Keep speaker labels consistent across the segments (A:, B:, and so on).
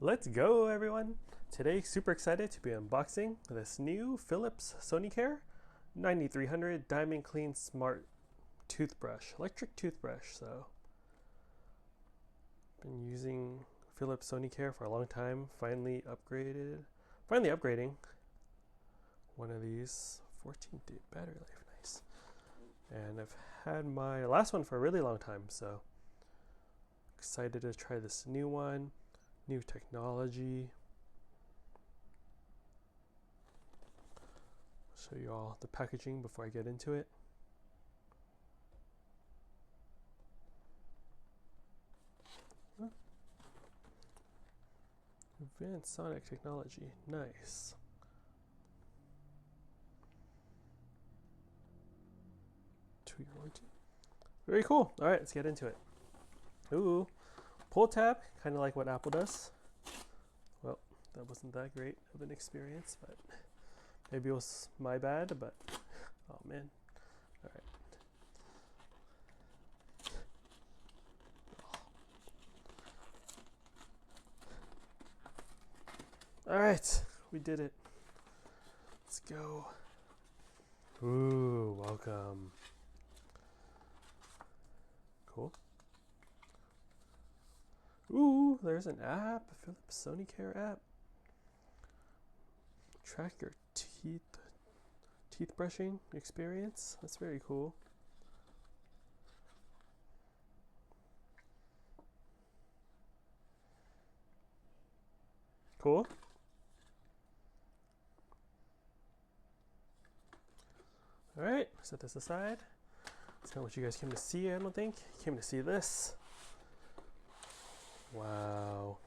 A: Let's go, everyone! Today, super excited to be unboxing this new Philips Sonicare 9300 DiamondClean Smart Toothbrush, electric toothbrush. So, been using Philips Sonicare for a long time. Finally upgrading one of these. 14-day battery life, nice. And I've had my last one for a really long time, so excited to try this new one. New technology. Show you all the packaging before I get into it. Advanced Sonic technology, nice. Two-year warranty. Very cool. All right, let's get into it. Ooh. Pull tab, kind of like what Apple does. Well, that wasn't that great of an experience, but maybe it was my bad, but oh man. All right. All right, we did it. Let's go. Ooh, welcome. Cool. Ooh, there's an app, Philips Sonicare app. Track your teeth brushing experience. That's very cool. Cool. All right, set this aside. That's not what you guys came to see, I don't think. You came to see this. Wow.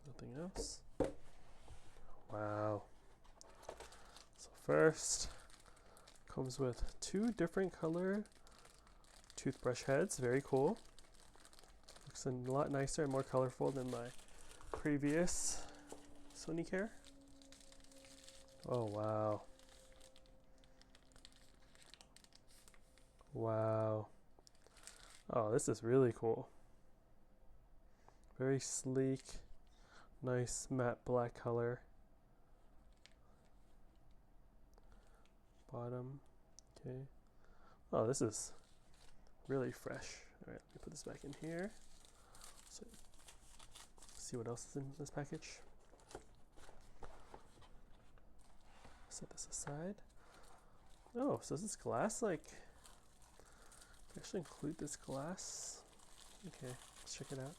A: Nothing else. Wow. So first, comes with two different color toothbrush heads. Very cool. Looks a lot nicer and more colorful than my previous Sonicare. Oh, wow. Wow. Oh, this is really cool. Very sleek, nice matte black color. Bottom, okay. Oh, this is really fresh. All right, let me put this back in here. So, see what else is in this package. Set this aside. Oh, so is this glass like? They actually include this glass. Okay, let's check it out.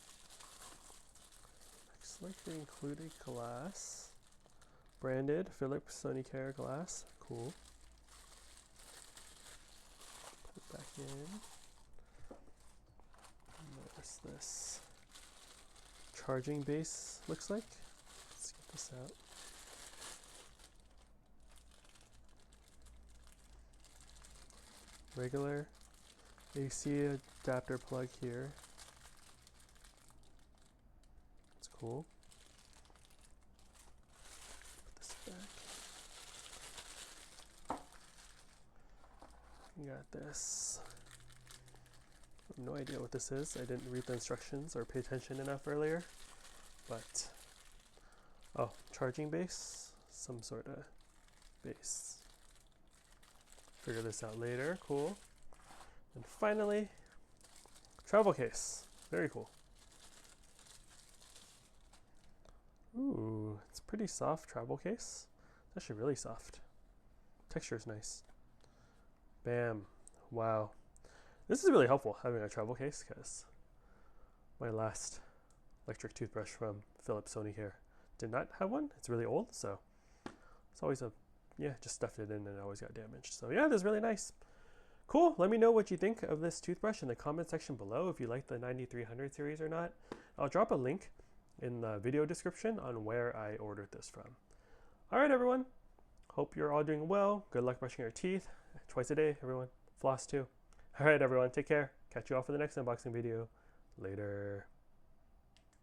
A: Looks like they included glass. Branded Philips Sonicare glass. Cool. Put it back in. And there's this charging base, looks like. Let's get this out. Regular AC adapter plug here. Cool. Put this back. You got this. I have no idea what this is. I didn't read the instructions or pay attention enough earlier. But, oh, charging base? Some sort of base. Figure this out later. Cool. And finally, travel case. Very cool. Ooh, it's a pretty soft travel case. It's actually really soft. Texture is nice. Bam. Wow. This is really helpful having a travel case because my last electric toothbrush from Philips Sonicare did not have one. It's really old, so it's always just stuffed it in and it always got damaged. So yeah, this is really nice. Cool. Let me know what you think of this toothbrush in the comment section below if you like the 9300 series or not. I'll drop a link in the video description on where I ordered this from. All right, everyone. Hope you're all doing well. Good luck brushing your teeth twice a day, everyone. Floss too. All right, everyone. Take care. Catch you all for the next unboxing video. Later.